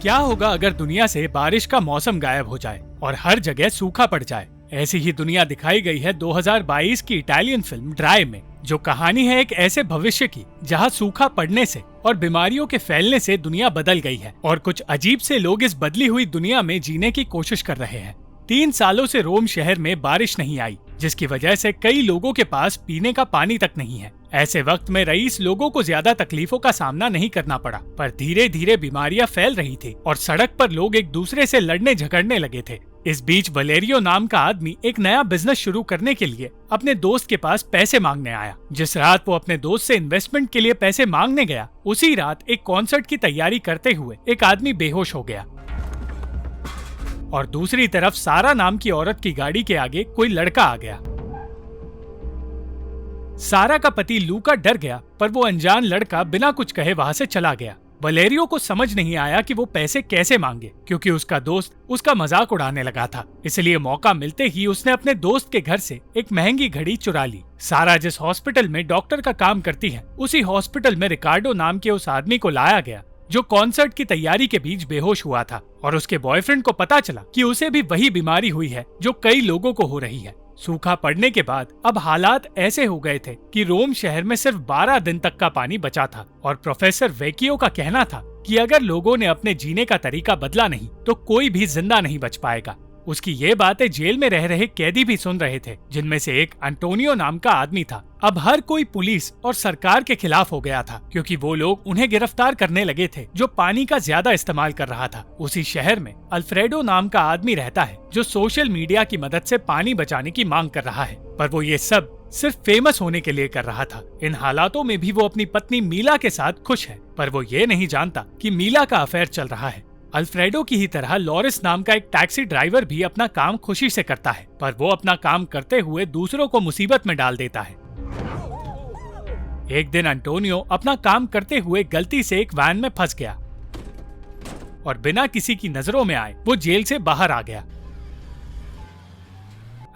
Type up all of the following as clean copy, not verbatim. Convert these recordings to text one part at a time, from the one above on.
क्या होगा अगर दुनिया से बारिश का मौसम गायब हो जाए और हर जगह सूखा पड़ जाए? ऐसी ही दुनिया दिखाई गई है 2022 की इटालियन फिल्म ड्राई में, जो कहानी है एक ऐसे भविष्य की जहां सूखा पड़ने से और बीमारियों के फैलने से दुनिया बदल गई है और कुछ अजीब से लोग इस बदली हुई दुनिया में जीने की कोशिश कर रहे हैं। 3 सालों से रोम शहर में बारिश नहीं आई, जिसकी वजह से कई लोगों के पास पीने का पानी तक नहीं है। ऐसे वक्त में रईस लोगों को ज्यादा तकलीफों का सामना नहीं करना पड़ा, पर धीरे धीरे बीमारियां फैल रही थी और सड़क पर लोग एक दूसरे से लड़ने झगड़ने लगे थे। इस बीच वलेरियो नाम का आदमी एक नया बिजनेस शुरू करने के लिए अपने दोस्त के पास पैसे मांगने आया। जिस रात वो अपने दोस्त से इन्वेस्टमेंट के लिए पैसे मांगने गया, उसी रात एक कॉन्सर्ट की तैयारी करते हुए एक आदमी बेहोश हो गया और दूसरी तरफ सारा नाम की औरत की गाड़ी के आगे कोई लड़का आ गया। सारा का पति लूका डर गया, पर वो अनजान लड़का बिना कुछ कहे वहां से चला गया। वलेरियो को समझ नहीं आया कि वो पैसे कैसे मांगे, क्योंकि उसका दोस्त उसका मजाक उड़ाने लगा था। इसलिए मौका मिलते ही उसने अपने दोस्त के घर से एक महंगी घड़ी चुरा ली। सारा जिस हॉस्पिटल में डॉक्टर का काम करती है, उसी हॉस्पिटल में रिकार्डो नाम के उस आदमी को लाया गया जो कॉन्सर्ट की तैयारी के बीच बेहोश हुआ था, और उसके बॉयफ्रेंड को पता चला कि उसे भी वही बीमारी हुई है जो कई लोगों को हो रही है। सूखा पड़ने के बाद अब हालात ऐसे हो गए थे कि रोम शहर में सिर्फ 12 दिन तक का पानी बचा था, और प्रोफेसर वेकियो का कहना था कि अगर लोगों ने अपने जीने का तरीका बदला नहीं तो कोई भी जिंदा नहीं बच पाएगा। उसकी ये बातें जेल में रह रहे कैदी भी सुन रहे थे, जिनमें से एक एंटोनियो नाम का आदमी था। अब हर कोई पुलिस और सरकार के खिलाफ हो गया था, क्योंकि वो लोग उन्हें गिरफ्तार करने लगे थे जो पानी का ज्यादा इस्तेमाल कर रहा था। उसी शहर में अल्फ्रेडो नाम का आदमी रहता है, जो सोशल मीडिया की मदद से पानी बचाने की मांग कर रहा है, पर वो ये सब सिर्फ फेमस होने के लिए कर रहा था। इन हालातों में भी वो अपनी पत्नी मीला के साथ खुश है, पर वो ये नहीं जानता कि मीला का अफेयर चल रहा है। अल्फ्रेडो की ही तरह लॉरिस नाम का एक टैक्सी ड्राइवर भी अपना काम खुशी से करता है, पर वो अपना काम करते हुए दूसरों को मुसीबत में डाल देता है। एक दिन एंटोनियो अपना काम करते हुए गलती से एक वैन में फंस गया और बिना किसी की नजरों में आए वो जेल से बाहर आ गया।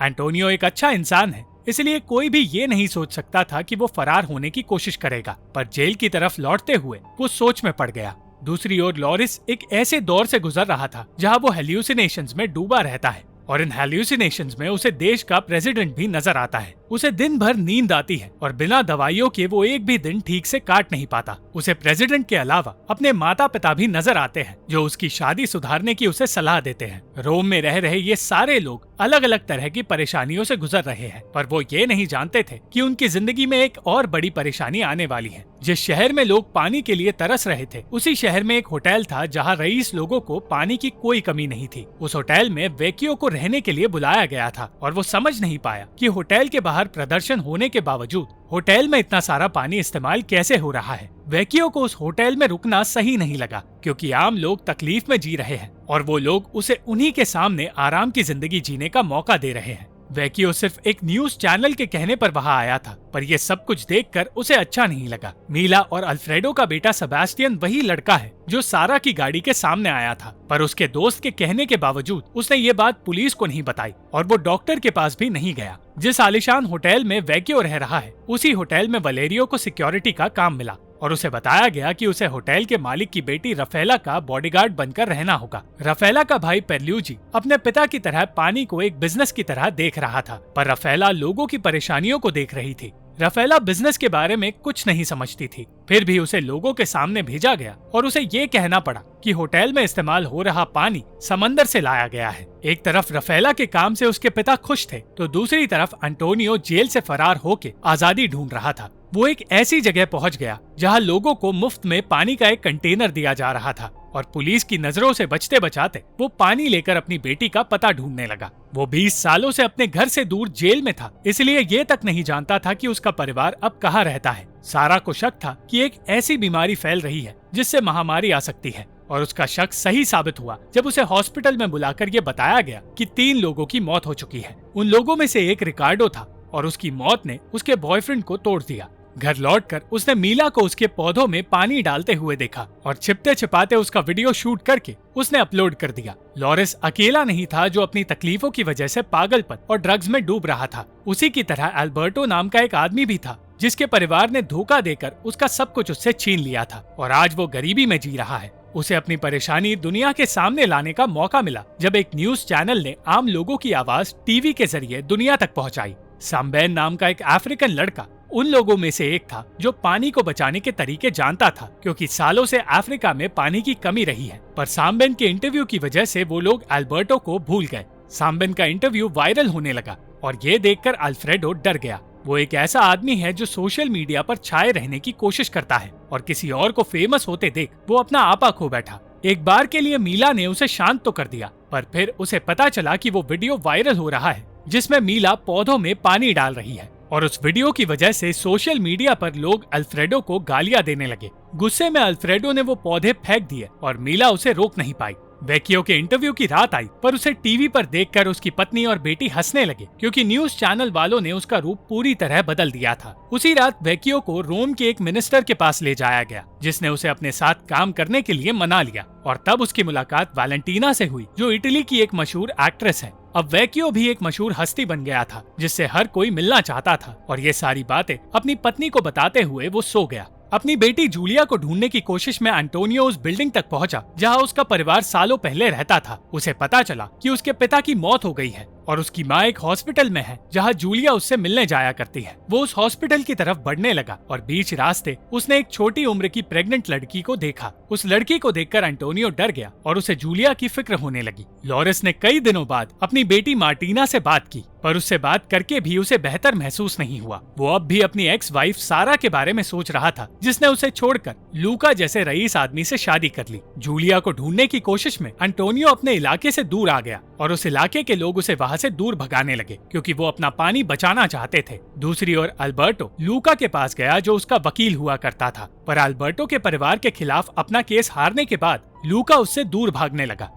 एंटोनियो एक अच्छा इंसान है, इसलिए कोई भी ये नहीं सोच सकता था कि वो फरार होने की कोशिश करेगा, पर जेल की तरफ लौटते हुए वो सोच में पड़ गया। दूसरी ओर लॉरिस एक ऐसे दौर से गुजर रहा था जहां वो हेल्यूसिनेशंस में डूबा रहता है, और इन हेल्यूसिनेशंस में उसे देश का प्रेसिडेंट भी नजर आता है। उसे दिन भर नींद आती है और बिना दवाइयों के वो एक भी दिन ठीक से काट नहीं पाता। उसे प्रेसिडेंट के अलावा अपने माता पिता भी नजर आते हैं, जो उसकी शादी सुधारने की उसे सलाह देते हैं। रोम में रह रहे ये सारे लोग अलग अलग तरह की परेशानियों से गुजर रहे हैं, पर वो ये नहीं जानते थे कि उनकी जिंदगी में एक और बड़ी परेशानी आने वाली है। जिस शहर में लोग पानी के लिए तरस रहे थे, उसी शहर में एक होटल था जहां रईस लोगों को पानी की कोई कमी नहीं थी। उस होटल में वेकियो को रहने के लिए बुलाया गया था, और वो समझ नहीं पाया कि होटल के बाहर प्रदर्शन होने के बावजूद होटल में इतना सारा पानी इस्तेमाल कैसे हो रहा है। वेकियो को उस होटल में रुकना सही नहीं लगा, क्योंकि आम लोग तकलीफ में जी रहे हैं और वो लोग उसे उन्हीं के सामने आराम की जिंदगी जीने का मौका दे रहे हैं। वेकियो सिर्फ एक न्यूज चैनल के कहने पर वहां आया था, पर ये सब कुछ देखकर उसे अच्छा नहीं लगा। मीला और अल्फ्रेडो का बेटा सेबास्टियन वही लड़का है जो सारा की गाड़ी के सामने आया था, पर उसके दोस्त के कहने के बावजूद उसने ये बात पुलिस को नहीं बताई और वो डॉक्टर के पास भी नहीं गया। जिस आलिशान होटल में वेकियो रह रहा है, उसी होटल में वलेरियो को सिक्योरिटी का काम मिला और उसे बताया गया कि उसे होटल के मालिक की बेटी रफेला का बॉडीगार्ड बनकर रहना होगा। रफेला का भाई पेर्ल्यूजी अपने पिता की तरह पानी को एक बिजनेस की तरह देख रहा था, पर रफेला लोगों की परेशानियों को देख रही थी। रफेला बिजनेस के बारे में कुछ नहीं समझती थी, फिर भी उसे लोगों के सामने भेजा गया और उसे ये कहना पड़ा कि होटल में इस्तेमाल हो रहा पानी समंदर से लाया गया है। एक तरफ रफेला के काम से उसके पिता खुश थे, तो दूसरी तरफ एंटोनियो जेल से फरार होके आजादी ढूंढ रहा था। वो एक ऐसी जगह पहुंच गया जहां लोगों को मुफ्त में पानी का एक कंटेनर दिया जा रहा था, और पुलिस की नजरों से बचते बचाते वो पानी लेकर अपनी बेटी का पता ढूंढने लगा। वो 20 सालों से अपने घर से दूर जेल में था, इसलिए ये तक नहीं जानता था कि उसका परिवार अब कहाँ रहता है। सारा को शक था कि एक ऐसी बीमारी फैल रही है जिससे महामारी आ सकती है, और उसका शक सही साबित हुआ जब उसे हॉस्पिटल में बुलाकर ये बताया गया कि 3 लोगों की मौत हो चुकी है। उन लोगों में से एक रिकार्डो था, और उसकी मौत ने उसके बॉयफ्रेंड को तोड़ दिया। घर लौटकर उसने मीला को उसके पौधों में पानी डालते हुए देखा और छिपते छिपाते उसका वीडियो शूट करके उसने अपलोड कर दिया। लॉरिस अकेला नहीं था जो अपनी तकलीफों की वजह से पागलपन और ड्रग्स में डूब रहा था। उसी की तरह अल्बर्टो नाम का एक आदमी भी था जिसके परिवार ने धोखा देकर उसका सब कुछ उससे छीन लिया था और आज वो गरीबी में जी रहा है। उसे अपनी परेशानी दुनिया के सामने लाने का मौका मिला जब एक न्यूज चैनल ने आम लोगों की आवाज टीवी के जरिए दुनिया तक पहुंचाई। साम्बेन नाम का एक अफ्रीकन लड़का उन लोगों में से एक था जो पानी को बचाने के तरीके जानता था, क्योंकि सालों से अफ्रीका में पानी की कमी रही है। पर साम्बेन के इंटरव्यू की वजह से वो लोग अल्बर्टो को भूल गए। साम्बेन का इंटरव्यू वायरल होने लगा और ये देखकर अल्फ्रेडो डर गया। वो एक ऐसा आदमी है जो सोशल मीडिया पर छाए रहने की कोशिश करता है और किसी और को फेमस होते देख वो अपना आपा खो बैठा। एक बार के लिए मीला ने उसे शांत तो कर दिया, पर फिर उसे पता चला कि वो वीडियो वायरल हो रहा है जिसमें मीला पौधों में पानी डाल रही है और उस वीडियो की वजह से सोशल मीडिया पर लोग अल्फ्रेडो को गालियां देने लगे। गुस्से में अल्फ्रेडो ने वो पौधे फेंक दिए और मीला उसे रोक नहीं पाई। वेकियो के इंटरव्यू की रात आई, पर उसे टीवी पर देखकर उसकी पत्नी और बेटी हंसने लगे, क्योंकि न्यूज चैनल वालों ने उसका रूप पूरी तरह बदल दिया था। उसी रात वेकियो को रोम के एक मिनिस्टर के पास ले जाया गया, जिसने उसे अपने साथ काम करने के लिए मना लिया और तब उसकी मुलाकात वैलेंटीना से हुई, जो इटली की एक मशहूर एक्ट्रेस है। अब वेकियो भी एक मशहूर हस्ती बन गया था जिससे हर कोई मिलना चाहता था और ये सारी बातें अपनी पत्नी को बताते हुए वो सो गया। अपनी बेटी जूलिया को ढूंढने की कोशिश में एंटोनियो उस बिल्डिंग तक पहुंचा जहां उसका परिवार सालों पहले रहता था। उसे पता चला कि उसके पिता की मौत हो गई है और उसकी माँ एक हॉस्पिटल में है जहां जूलिया उससे मिलने जाया करती है। वो उस हॉस्पिटल की तरफ बढ़ने लगा और बीच रास्ते उसने एक छोटी उम्र की प्रेग्नेंट लड़की को देखा। उस लड़की को देखकर एंटोनियो डर गया और उसे जूलिया की फिक्र होने लगी। लॉरिस ने कई दिनों बाद अपनी बेटी मार्टिना से बात की, पर उससे बात करके भी उसे बेहतर महसूस नहीं हुआ। वो अब भी अपनी एक्स वाइफ सारा के बारे में सोच रहा था, जिसने उसे छोड़कर लूका जैसे रईस आदमी से शादी कर ली। जूलिया को ढूंढने की कोशिश में एंटोनियो अपने इलाके से दूर आ गया और उस इलाके के लोग उसे वहाँ से दूर भगाने लगे, क्योंकि वो अपना पानी बचाना चाहते थे। दूसरी ओर अल्बर्टो लूका के पास गया जो उसका वकील हुआ करता था, पर अल्बर्टो के परिवार के खिलाफ अपना केस हारने के बाद लूका उससे दूर भागने लगा।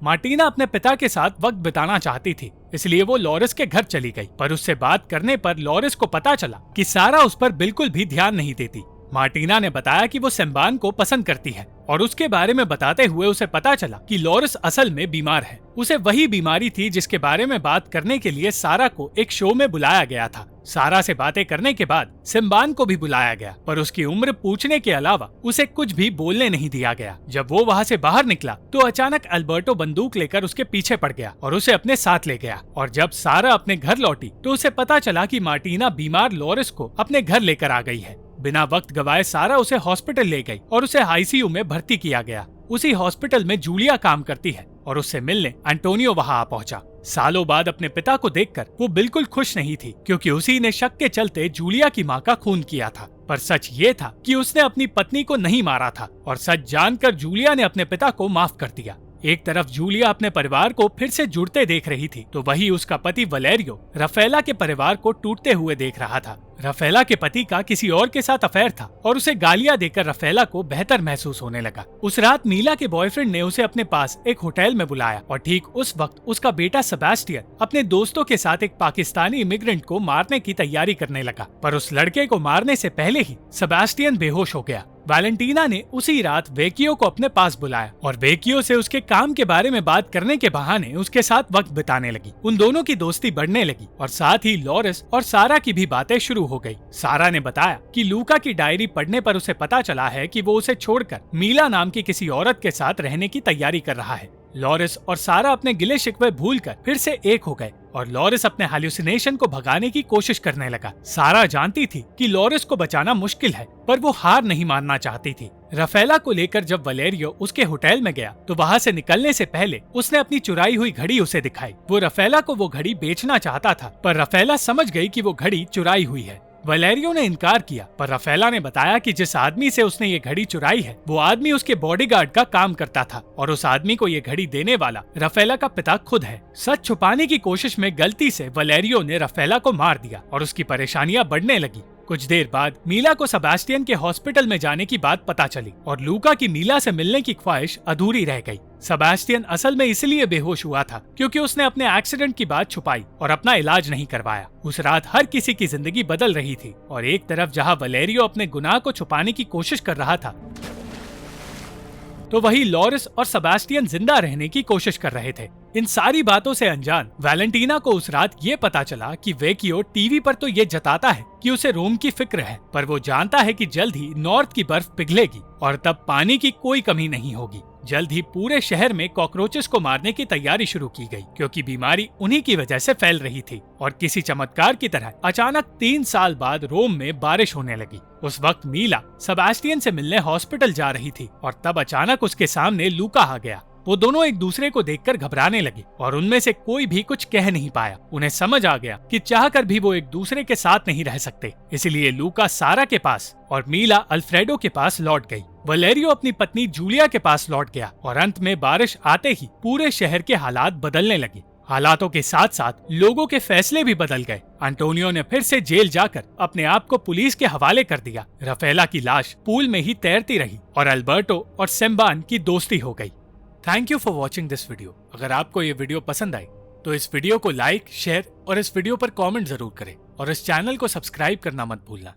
मार्टिना अपने पिता के साथ वक्त बिताना चाहती थी, इसलिए वो लॉरिस के घर चली गई, पर उससे बात करने पर लॉरिस को पता चला कि सारा उस पर बिल्कुल भी ध्यान नहीं देती। मार्टिना ने बताया कि वो सिम्बान को पसंद करती है और उसके बारे में बताते हुए उसे पता चला कि लॉरिस असल में बीमार है। उसे वही बीमारी थी जिसके बारे में बात करने के लिए सारा को एक शो में बुलाया गया था। सारा से बातें करने के बाद सिम्बान को भी बुलाया गया, पर उसकी उम्र पूछने के अलावा उसे कुछ भी बोलने नहीं दिया गया। जब वो वहाँ से बाहर निकला तो अचानक अल्बर्टो बंदूक लेकर उसके पीछे पड़ गया और उसे अपने साथ ले गया। और जब सारा अपने घर लौटी तो उसे पता चला कि मार्टिना बीमार लॉरिस को अपने घर लेकर आ गई है। बिना वक्त गवाए सारा उसे हॉस्पिटल ले गई और उसे आईसीयू में भर्ती किया गया। उसी हॉस्पिटल में जूलिया काम करती है और उससे मिलने एंटोनियो वहां आ पहुंचा। सालों बाद अपने पिता को देखकर वो बिल्कुल खुश नहीं थी, क्योंकि उसी ने शक के चलते जूलिया की मां का खून किया था। पर सच ये था कि उसने अपनी पत्नी को नहीं मारा था और सच जानकर जूलिया ने अपने पिता को माफ कर दिया। एक तरफ जूलिया अपने परिवार को फिर से जुड़ते देख रही थी, तो वही उसका पति वलेरियो राफेला के परिवार को टूटते हुए देख रहा था। राफेला के पति का किसी और के साथ अफेयर था और उसे गालियां देकर राफेला को बेहतर महसूस होने लगा। उस रात मीला के बॉयफ्रेंड ने उसे अपने पास एक होटल में बुलाया और ठीक उस वक्त उसका बेटा सेबास्टियन अपने दोस्तों के साथ एक पाकिस्तानी इमिग्रेंट को मारने की तैयारी करने लगा, पर उस लड़के को मारने से पहले ही सेबास्टियन बेहोश हो गया। वैलेंटीना ने उसी रात वेकियो को अपने पास बुलाया और वेकियो से उसके काम के बारे में बात करने के बहाने उसके साथ वक्त बिताने लगी। उन दोनों की दोस्ती बढ़ने लगी और साथ ही लॉरिस और सारा की भी बातें शुरू हो गई। सारा ने बताया कि लूका की डायरी पढ़ने पर उसे पता चला है कि वो उसे छोड़कर मीला नाम की किसी औरत के साथ रहने की तैयारी कर रहा है। लॉरिस और सारा अपने गिले शिकवे भूलकर फिर से एक हो गए और लॉरिस अपने हैल्यूसिनेशन को भगाने की कोशिश करने लगा। सारा जानती थी कि लॉरिस को बचाना मुश्किल है, पर वो हार नहीं मानना चाहती थी। राफेला को लेकर जब वलेरियो उसके होटल में गया तो वहाँ से निकलने से पहले उसने अपनी चुराई हुई घड़ी उसे दिखाई। वो राफेला को वो घड़ी बेचना चाहता था, पर राफेला समझ गई कि वो घड़ी चुराई हुई है। वलेरियो ने इनकार किया, पर राफेला ने बताया कि जिस आदमी से उसने ये घड़ी चुराई है वो आदमी उसके बॉडीगार्ड का काम करता था और उस आदमी को ये घड़ी देने वाला राफेला का पिता खुद है। सच छुपाने की कोशिश में गलती से वलेरियो ने राफेला को मार दिया और उसकी परेशानियां बढ़ने लगी। कुछ देर बाद मीला को सेबास्टियन के हॉस्पिटल में जाने की बात पता चली और लूका की मीला से मिलने की ख्वाहिश अधूरी रह गई। सेबास्टियन असल में इसलिए बेहोश हुआ था क्योंकि उसने अपने एक्सीडेंट की बात छुपाई और अपना इलाज नहीं करवाया। उस रात हर किसी की जिंदगी बदल रही थी और एक तरफ जहां वलेरियो अपने गुनाह को छुपाने की कोशिश कर रहा था, तो वही लॉरिस और सेबास्टियन जिंदा रहने की कोशिश कर रहे थे। इन सारी बातों से अनजान वैलेंटीना को उस रात ये पता चला कि वेकियो टीवी पर तो ये जताता है कि उसे रोम की फिक्र है, पर वो जानता है कि जल्द ही नॉर्थ की बर्फ पिघलेगी और तब पानी की कोई कमी नहीं होगी। जल्द ही पूरे शहर में कॉकरोचेस को मारने की तैयारी शुरू की गई, क्योंकि बीमारी उन्हीं की वजह से फैल रही थी। और किसी चमत्कार की तरह अचानक 3 साल बाद रोम में बारिश होने लगी। उस वक्त मीला सेबास्टियन से मिलने हॉस्पिटल जा रही थी और तब अचानक उसके सामने लूका आ गया। वो दोनों एक दूसरे को देखकर घबराने लगे और उनमें से कोई भी कुछ कह नहीं पाया। उन्हें समझ आ गया कि चाहकर भी वो एक दूसरे के साथ नहीं रह सकते। इसलिए लूका सारा के पास और मीला अल्फ्रेडो के पास लौट गई। वलेरियो अपनी पत्नी जूलिया के पास लौट गया और अंत में बारिश आते ही पूरे शहर के हालात बदलने लगे। हालातों के साथ साथ लोगों के फैसले भी बदल गए। एंटोनियो ने फिर से जेल जाकर अपने आप को पुलिस के हवाले कर दिया। राफेला की लाश पूल में ही तैरती रही और अल्बर्टो और सेम्बान की दोस्ती हो गई। Thank you for watching this video. अगर आपको ये वीडियो पसंद आई तो इस वीडियो को लाइक, शेयर और इस वीडियो पर कमेंट जरूर करें और इस चैनल को सब्सक्राइब करना मत भूलना।